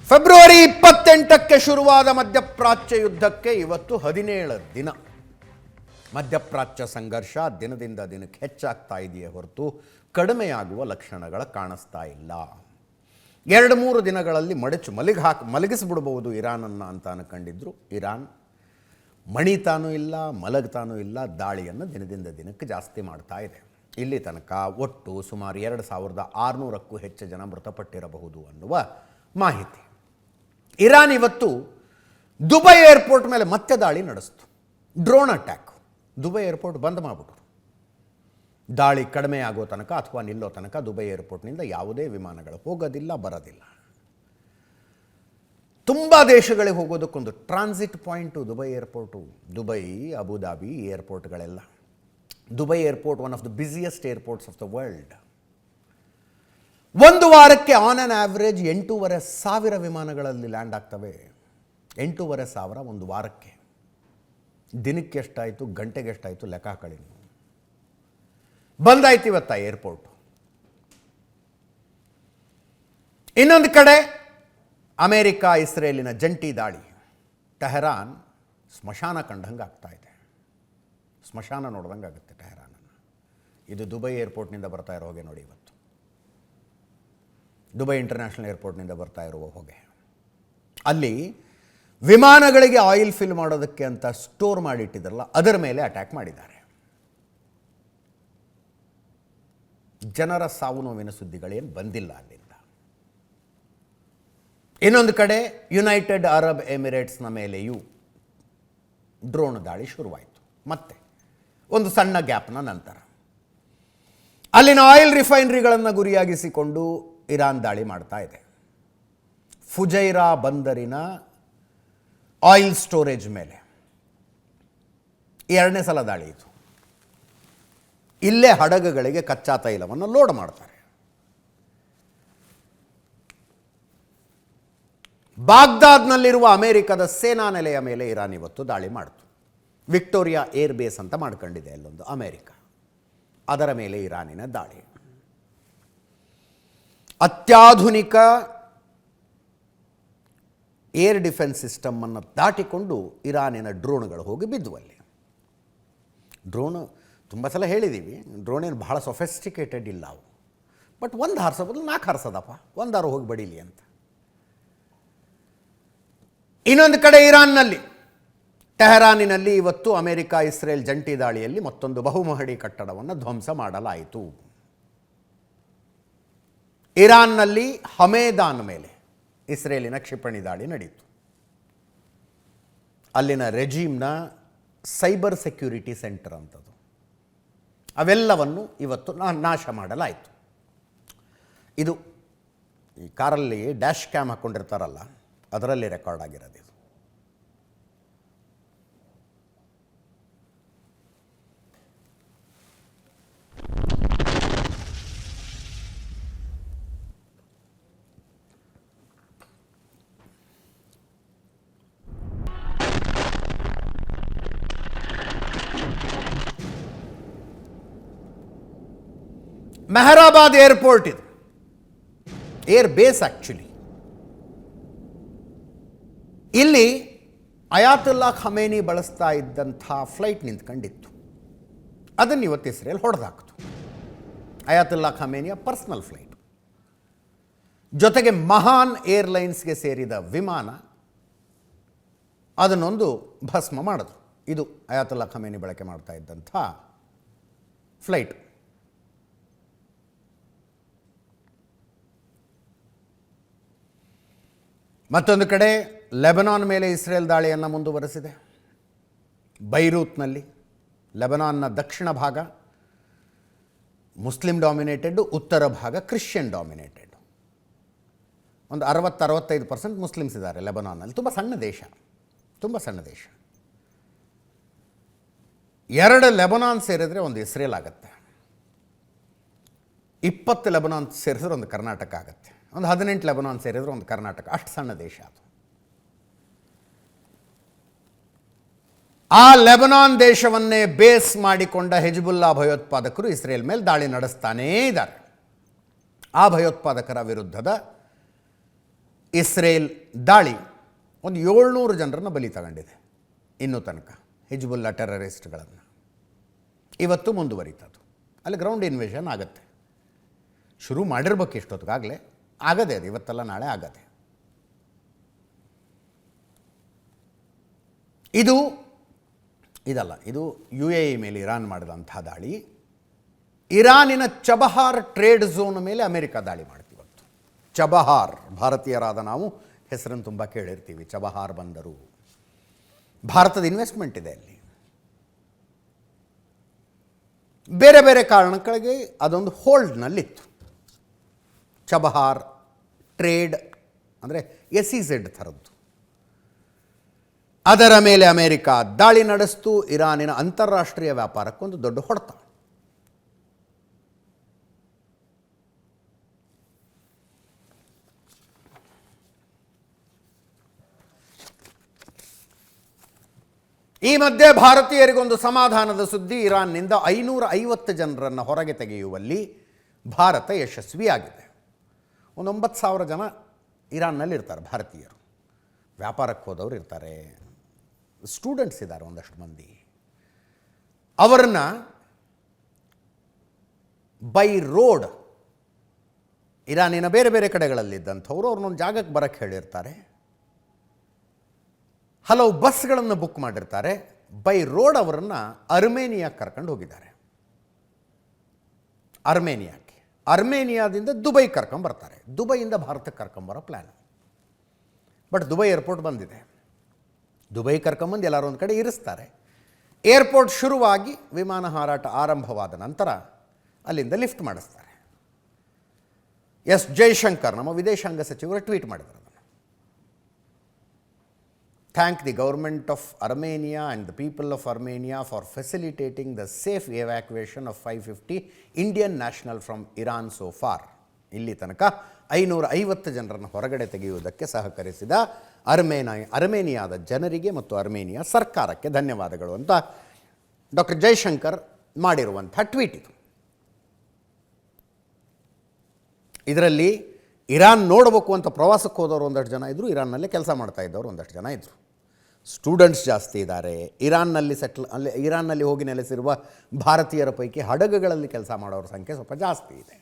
February 28ಕ್ಕೆ ಶುರುವಾದ ಮಧ್ಯಪ್ರಾಚ್ಯ ಯುದ್ಧಕ್ಕೆ ಇವತ್ತು 17 ದಿನ. ಮಧ್ಯಪ್ರಾಚ್ಯ ಸಂಘರ್ಷ ದಿನದಿಂದ ದಿನಕ್ಕೆ ಹೆಚ್ಚಾಗ್ತಾ ಇದೆಯೇ ಹೊರತು ಕಡಿಮೆಯಾಗುವ ಲಕ್ಷಣಗಳ ಕಾಣಿಸ್ತಾ ಇಲ್ಲ. 2-3 ದಿನಗಳಲ್ಲಿ ಮಲಗಿಸಿಬಿಡಬಹುದು ಇರಾನನ್ನು ಅಂತ ಅನ್ಕೊಂಡಿದ್ರು. ಇರಾನ್ ಮಣಿತಾನೂ ಇಲ್ಲ, ಮಲಗ್ತಾನೂ ಇಲ್ಲ, ದಾಳಿಯನ್ನು ದಿನದಿಂದ ದಿನಕ್ಕೆ ಜಾಸ್ತಿ ಮಾಡ್ತಾ ಇದೆ. ಇಲ್ಲಿ ತನಕ ಒಟ್ಟು ಸುಮಾರು 2600ಕ್ಕೂ ಹೆಚ್ಚು ಜನ ಮೃತಪಟ್ಟಿರಬಹುದು ಅನ್ನುವ ಮಾಹಿತಿ. ಇರಾನ್ ಇವತ್ತು ದುಬೈ ಏರ್ಪೋರ್ಟ್ ಮೇಲೆ ಮತ್ತೆ ದಾಳಿ ನಡೆಸ್ತು. Drone attack. ದುಬೈ ಏರ್ಪೋರ್ಟ್ ಬಂದ್ ಮಾಡಿಬಿಟ್ರು. ದಾಳಿ ಕಡಿಮೆ ಆಗೋ ತನಕ ಅಥವಾ ನಿಲ್ಲೋ ತನಕ ದುಬೈ ಏರ್ಪೋರ್ಟ್ನಿಂದ ಯಾವುದೇ ವಿಮಾನಗಳು ಹೋಗೋದಿಲ್ಲ, ಬರೋದಿಲ್ಲ. ತುಂಬ ದೇಶಗಳಿಗೆ ಹೋಗೋದಕ್ಕೊಂದು transit point Dubai airport. Dubai, Abu Dhabi ಏರ್ಪೋರ್ಟ್ಗಳೆಲ್ಲ. Dubai airport one of the busiest airports of the world. ಒಂದು ವಾರಕ್ಕೆ ಆನ್ ಆನ್ ಆವ್ರೇಜ್ 8,500 ವಿಮಾನಗಳಲ್ಲಿ ಲ್ಯಾಂಡ್ ಆಗ್ತವೆ. 8,500 ಒಂದು ವಾರಕ್ಕೆ. ದಿನಕ್ಕೆ ಎಷ್ಟಾಯಿತು, ಗಂಟೆಗೆ ಎಷ್ಟಾಯಿತು ಲೆಕ್ಕ ಹಾಕೊಳ್ಳಿ. ಬಂದಾಯ್ತು ಇವತ್ತ ಏರ್ಪೋರ್ಟ್. ಇನ್ನೊಂದು ಕಡೆ ಅಮೇರಿಕಾ ಇಸ್ರೇಲಿನ ಜಂಟಿ ದಾಳಿ. ಟೆಹರಾನ್ ಸ್ಮಶಾನ ಕಂಡಂಗೆ ಆಗ್ತಾ ಇದೆ. ಸ್ಮಶಾನ ನೋಡ್ದಂಗೆ ಆಗುತ್ತೆ ಟೆಹರಾನನ್ನು. ಇದು ದುಬೈ ಏರ್ಪೋರ್ಟ್ನಿಂದ ಬರ್ತಾ ಇರೋ ಹೊಗೆ ನೋಡಿ. ಇವತ್ತು ದುಬೈ ಇಂಟರ್ನ್ಯಾಷನಲ್ ಏರ್ಪೋರ್ಟ್ನಿಂದ ಬರ್ತಾ ಇರುವ ಹೊಗೆ. ಅಲ್ಲಿ ವಿಮಾನಗಳಿಗೆ ಆಯಿಲ್ ಫಿಲ್ ಮಾಡೋದಕ್ಕೆ ಅಂತ ಸ್ಟೋರ್ ಮಾಡಿಟ್ಟಿದ್ರಲ್ಲ, ಅದರ ಮೇಲೆ ಅಟ್ಯಾಕ್ ಮಾಡಿದ್ದಾರೆ. ಜನರ ಸಾವು ನೋವಿನ ಸುದ್ದಿಗಳೇನು ಬಂದಿಲ್ಲ ಅಲ್ಲಿಂದ. ಇನ್ನೊಂದು ಕಡೆ ಯುನೈಟೆಡ್ ಅರಬ್ ಎಮಿರೇಟ್ಸ್ನ ಮೇಲೆಯೂ ಡ್ರೋನ್ ದಾಳಿ ಶುರುವಾಯಿತು. ಮತ್ತೆ ಒಂದು ಸಣ್ಣ ಗ್ಯಾಪ್ನ ನಂತರ ಅಲ್ಲಿನ ಆಯಿಲ್ ರಿಫೈನರಿಗಳನ್ನು ಗುರಿಯಾಗಿಸಿಕೊಂಡು ಇರಾನ್ ದಾಳಿ ಮಾಡ್ತಾ ಇದೆ. ಫುಜೈರಾ ಬಂದರಿನ ಆಯಿಲ್ ಸ್ಟೋರೇಜ್ ಮೇಲೆ 2ನೇ ಸಲ ದಾಳಿ ಇದು. ಇಲ್ಲೇ ಹಡಗುಗಳಿಗೆ ಕಚ್ಚಾ ತೈಲವನ್ನು ಲೋಡ್ ಮಾಡ್ತಾರೆ. ಬಾಗ್ದಾದ್ನಲ್ಲಿರುವ ಅಮೆರಿಕದ ಸೇನಾ ನೆಲೆಯ ಮೇಲೆ ಇರಾನ್ ಇವತ್ತು ದಾಳಿ ಮಾಡಿತು. ವಿಕ್ಟೋರಿಯಾ ಏರ್ ಬೇಸ್ ಅಂತ ಮಾಡ್ಕೊಂಡಿದೆ ಅಲ್ಲೊಂದು ಅಮೆರಿಕ. ಅದರ ಮೇಲೆ ಇರಾನಿನ ದಾಳಿ. ಅತ್ಯಾಧುನಿಕ ಏರ್ ಡಿಫೆನ್ಸ್ ಸಿಸ್ಟಮನ್ನು ದಾಟಿಕೊಂಡು ಇರಾನಿನ ಡ್ರೋನ್ಗಳು ಹೋಗಿ ಬಿದ್ದುವಲ್ಲಿ. ಡ್ರೋನು ತುಂಬ ಸಲ ಹೇಳಿದ್ದೀವಿ, ಡ್ರೋನ್ ಏನು ಬಹಳ ಸೊಫೆಸ್ಟಿಕೇಟೆಡ್ ಇಲ್ಲ ಅವು. ಬಟ್ ಒಂದು ಹಾರಿಸೋ ಬದಲು 4 ಹಾರಿಸೋದಪ್ಪ, ಒಂದಾರು ಹೋಗಿ ಬಡೀಲಿ ಅಂತ. ಇನ್ನೊಂದು ಕಡೆ ಇರಾನ್ನಲ್ಲಿ ಟೆಹರಾನಿನಲ್ಲಿ ಇವತ್ತು ಅಮೆರಿಕ ಇಸ್ರೇಲ್ ಜಂಟಿ ದಾಳಿಯಲ್ಲಿ ಮತ್ತೊಂದು ಬಹುಮಹಡಿ ಕಟ್ಟಡವನ್ನು ಧ್ವಂಸ ಮಾಡಲಾಯಿತು. ಇರಾನ್ನಲ್ಲಿ ಹಮೇದಾನ್ ಮೇಲೆ ಇಸ್ರೇಲಿನ ಕ್ಷಿಪಣಿ ದಾಳಿ ನಡೆಯಿತು. ಅಲ್ಲಿನ ರೆಜೀಮ್ನ ಸೈಬರ್ ಸೆಕ್ಯೂರಿಟಿ ಸೆಂಟರ್ ಅಂತದ್ದು, ಅವೆಲ್ಲವನ್ನು ಇವತ್ತು ನಾಶ ಮಾಡಲಾಯಿತು. ಇದು ಈ ಕಾರಲ್ಲಿ ಡ್ಯಾಶ್ ಕ್ಯಾಮ್ ಹಾಕ್ಕೊಂಡಿರ್ತಾರಲ್ಲ, ಅದರಲ್ಲಿ ರೆಕಾರ್ಡ್ ಆಗಿರೋದು ಇದು. ಮೆಹರಾಬಾದ್ ಏರ್ಪೋರ್ಟ್ ಇದು, ಏರ್ ಬೇಸ್ ಆ್ಯಕ್ಚುಲಿ. ಇಲ್ಲಿ ಅಯಾತುಲ್ಲಾ ಖಮೇನಿ ಬಳಸ್ತಾ ಇದ್ದಂಥ ಫ್ಲೈಟ್ ನಿಂತ್ಕೊಂಡಿತ್ತು. ಅದನ್ನು ಇವತ್ತು ಇಸ್ರೇಲ್ ಹೊಡೆದಾಕ್ತು. ಅಯಾತುಲ್ಲಾ ಖಮೇನಿಯ ಪರ್ಸ್ನಲ್ ಫ್ಲೈಟ್, ಜೊತೆಗೆ ಮಹಾನ್ ಏರ್ಲೈನ್ಸ್ಗೆ ಸೇರಿದ ವಿಮಾನ, ಅದನ್ನೊಂದು ಭಸ್ಮ ಮಾಡಿದ್ರು. ಇದು ಅಯಾತುಲ್ಲಾ ಖಮೇನಿ ಬಳಕೆ ಮಾಡ್ತಾ ಇದ್ದಂಥ ಫ್ಲೈಟ್. ಮತ್ತೊಂದು ಕಡೆ ಲೆಬನಾನ್ ಮೇಲೆ ಇಸ್ರೇಲ್ ದಾಳಿಯನ್ನು ಮುಂದುವರೆಸಿದೆ. ಬೈರೂತ್ನಲ್ಲಿ, ಲೆಬನಾನ್ನ ದಕ್ಷಿಣ ಭಾಗ ಮುಸ್ಲಿಂ ಡಾಮಿನೇಟೆಡ್, ಉತ್ತರ ಭಾಗ ಕ್ರಿಶ್ಚಿಯನ್ ಡಾಮಿನೇಟೆಡ್. ಒಂದು 60-65% ಮುಸ್ಲಿಮ್ಸ್ ಇದ್ದಾರೆ ಲೆಬನಾನ್ನಲ್ಲಿ. ತುಂಬ ಸಣ್ಣ ದೇಶ, ತುಂಬ ಸಣ್ಣ ದೇಶ. 2 ಲೆಬನಾನ್ ಸೇರಿದ್ರೆ ಒಂದು ಇಸ್ರೇಲ್ ಆಗುತ್ತೆ. 20 ಲೆಬನಾನ್ ಸೇರಿದ್ರೆ ಒಂದು ಕರ್ನಾಟಕ ಆಗುತ್ತೆ. ಒಂದು 18 ಲೆಬನಾನ್ ಸೇರಿದ್ರೆ ಒಂದು ಕರ್ನಾಟಕ. ಅಷ್ಟು ಸಣ್ಣ ದೇಶ ಅದು. ಆ ಲೆಬನಾನ್ ದೇಶವನ್ನೇ ಬೇಸ್ ಮಾಡಿಕೊಂಡ ಹೆಜ್ಬುಲ್ಲಾ ಭಯೋತ್ಪಾದಕರು ಇಸ್ರೇಲ್ ಮೇಲೆ ದಾಳಿ ನಡೆಸ್ತಾನೇ ಇದ್ದಾರೆ. ಆ ಭಯೋತ್ಪಾದಕರ ವಿರುದ್ಧದ ಇಸ್ರೇಲ್ ದಾಳಿ ಒಂದು 700 ಜನರನ್ನು ಬಲಿ ತಗೊಂಡಿದೆ ಇನ್ನೂ ತನಕ, ಹಿಜ್ಬುಲ್ಲಾ ಟೆರರಿಸ್ಟ್ಗಳನ್ನು. ಇವತ್ತು ಮುಂದುವರಿತದ್ದು. ಅಲ್ಲಿ ಗ್ರೌಂಡ್ ಇನ್ವೇಷನ್ ಆಗುತ್ತೆ. ಶುರು ಮಾಡಿರ್ಬೇಕು ಇಷ್ಟೊತ್ತಿಗಾಗಲೇ, ಆಗದೆ ಅದು ಇವತ್ತೆಲ್ಲ ನಾಳೆ ಆಗದೆ. ಇದು UAE ಮೇಲೆ ಇರಾನ್ ಮಾಡಿದಂಥ ದಾಳಿ. ಇರಾನಿನ ಚಬಹಾರ್ ಟ್ರೇಡ್ ಝೋನ್ ಮೇಲೆ ಅಮೆರಿಕ ದಾಳಿ ಮಾಡ್ತೀವತ್ತು. ಚಬಹಾರ್, ಭಾರತೀಯರಾದ ನಾವು ಹೆಸರನ್ನು ತುಂಬ ಕೇಳಿರ್ತೀವಿ. ಚಬಹಾರ್ ಬಂದರು, ಭಾರತದ ಇನ್ವೆಸ್ಟ್ಮೆಂಟ್ ಇದೆ ಅಲ್ಲಿ. ಬೇರೆ ಬೇರೆ ಕಾರಣಗಳಿಗೆ ಅದೊಂದು ಹೋಲ್ಡ್ನಲ್ಲಿತ್ತು. ಚಬಹಾರ್ ಟ್ರೇಡ್ ಅಂದರೆ SEZ ಥರದ್ದು. ಅದರ ಮೇಲೆ ಅಮೆರಿಕ ದಾಳಿ ನಡೆಸ್ತು. ಇರಾನಿನ ಅಂತಾರಾಷ್ಟ್ರೀಯ ವ್ಯಾಪಾರಕ್ಕೊಂದು ದೊಡ್ಡ ಹೊಡೆತ. ಈ ಮಧ್ಯೆ ಭಾರತೀಯರಿಗೊಂದು ಸಮಾಧಾನದ ಸುದ್ದಿ. ಇರಾನ್ನಿಂದ 550 ಜನರನ್ನು ಹೊರಗೆ ತೆಗೆಯುವಲ್ಲಿ ಭಾರತ ಯಶಸ್ವಿಯಾಗಿದೆ. ಒಂದು 9,000 ಜನ ಇರಾನ್ನಲ್ಲಿ ಇರ್ತಾರೆ ಭಾರತೀಯರು. ವ್ಯಾಪಾರಕ್ಕೆ ಹೋದವರು ಇರ್ತಾರೆ, ಸ್ಟೂಡೆಂಟ್ಸ್ ಇದ್ದಾರೆ ಒಂದಷ್ಟು ಮಂದಿ. ಅವರನ್ನು ಬೈ ರೋಡ್ ಇರಾನಿನ ಬೇರೆ ಬೇರೆ ಕಡೆಗಳಲ್ಲಿದ್ದಂಥವ್ರು ಅವ್ರನ್ನೊಂದು ಜಾಗಕ್ಕೆ ಬರೋಕ್ಕೆ ಹೇಳಿರ್ತಾರೆ. ಹಲವು ಬಸ್ಗಳನ್ನು ಬುಕ್ ಮಾಡಿರ್ತಾರೆ. ಬೈ ರೋಡ್ ಅವರನ್ನು ಅರ್ಮೇನಿಯಾಕ್ಕೆ ಕರ್ಕೊಂಡು ಹೋಗಿದ್ದಾರೆ. ಅರ್ಮೇನಿಯಾದಿಂದ ದುಬೈ ಕರ್ಕೊಂಬರ್ತಾರೆ. ದುಬೈಯಿಂದ ಭಾರತಕ್ಕೆ ಕರ್ಕೊಂಬರೋ ಪ್ಲ್ಯಾನ್. ಬಟ್ ದುಬೈ ಏರ್ಪೋರ್ಟ್ ಬಂದಿದೆ. ದುಬೈ ಕರ್ಕೊಂಬಂದು ಎಲ್ಲರೂ ಒಂದು ಕಡೆ ಇರಿಸ್ತಾರೆ. ಏರ್ಪೋರ್ಟ್ ಶುರುವಾಗಿ ವಿಮಾನ ಹಾರಾಟ ಆರಂಭವಾದ ನಂತರ ಅಲ್ಲಿಂದ ಲಿಫ್ಟ್ ಮಾಡಿಸ್ತಾರೆ. ಜೈಶಂಕರ್ ನಮ್ಮ ವಿದೇಶಾಂಗ ಸಚಿವರು ಟ್ವೀಟ್ ಮಾಡಿದರು. Thank the government of Armenia and the people of Armenia for facilitating the safe evacuation of 550 Indian national from Iran so far. ಇಲ್ಲಿ ತನಕ 550 ಜನರನ್ನು ಹೊರಗಡೆ ತೆಗೆಯುವುದಕ್ಕೆ ಸಹಕರಿಸಿದ ಅರ್ಮೇನಿಯಾದ ಜನರಿಗೆ ಮತ್ತು ಅರ್ಮೇನಿಯಾ ಸರ್ಕಾರಕ್ಕೆ ಧನ್ಯವಾದಗಳು ಅಂತ ಡಾಕ್ಟರ್ ಜೈಶಂಕರ್ ಮಾಡಿರುವಂಥ ಟ್ವೀಟ್ ಇದು. ಇದರಲ್ಲಿ ಇರಾನ್ ನೋಡಬೇಕು ಅಂತ ಪ್ರವಾಸಕ್ಕೆ ಹೋದವರು ಒಂದಷ್ಟು ಜನ ಇದ್ದರು, ಇರಾನ್ನಲ್ಲೇ ಕೆಲಸ ಮಾಡ್ತಾ ಇದ್ದವರು ಒಂದಷ್ಟು ಜನ ಇದ್ದರು. ಸ್ಟೂಡೆಂಟ್ಸ್ ಜಾಸ್ತಿ ಇದ್ದಾರೆ. ಇರಾನ್ನಲ್ಲಿ ಹೋಗಿ ನೆಲೆಸಿರುವ ಭಾರತೀಯರ ಪೈಕಿ ಹಡಗುಗಳಲ್ಲಿ ಕೆಲಸ ಮಾಡೋರ ಸಂಖ್ಯೆ ಸ್ವಲ್ಪ ಜಾಸ್ತಿ ಇದೆ.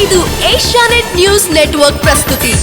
ಇದು ಏಷ್ಯಾನೆಟ್ ನ್ಯೂಸ್ ನೆಟ್ವರ್ಕ್ ಪ್ರಸ್ತುತಿ.